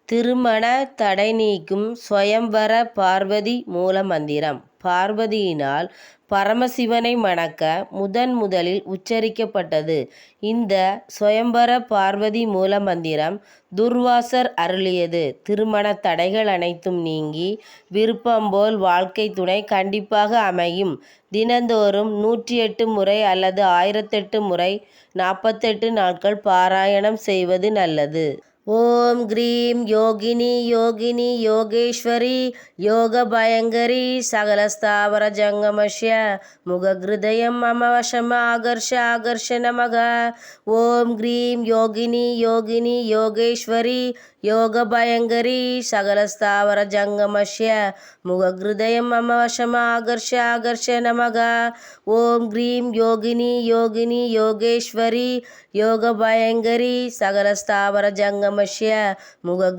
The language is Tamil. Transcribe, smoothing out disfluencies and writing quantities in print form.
திருமண தடை நீக்கும் ஸ்வயம்வர பார்வதி மூலமந்திரம். பார்வதியினால் பரமசிவனை மணக்க முதலில் உச்சரிக்கப்பட்டது இந்த ஸ்வயம்வர பார்வதி மூலமந்திரம். துர்வாசர் அருளியது. திருமண தடைகள் அனைத்தும் நீங்கி விருப்பம்போல் வாழ்க்கை துணை கண்டிப்பாக அமையும். தினந்தோறும் 108 முறை அல்லது 1008 முறை 48 நாட்கள் பாராயணம் செய்வது நல்லது. ஓம் கிரீம் யோகினி யோகினி யோகேஸ்வரி யோகபயங்கரி சகலஸ்தாவர ஜங்கமஸ்ய முகஹ்ருதயம் மம வசம ஆகர்ஷ நமக. ஓம் கிரீம் யோகினி யோகினி யோகேஸ்வரி யோகபயங்கரி சகலஸ்தாவர ஜங்கமஸ்ய முகஹ்ருதயம் மம வசம ஆகர்ஷ நமக. ஓம் கிரீம் யோகினி யோகினி யோகேஸ்வரி யோகபயங்கரி சகலஸ்தாவர ஜங்கமஸ்ய முகஹ்ருதயம்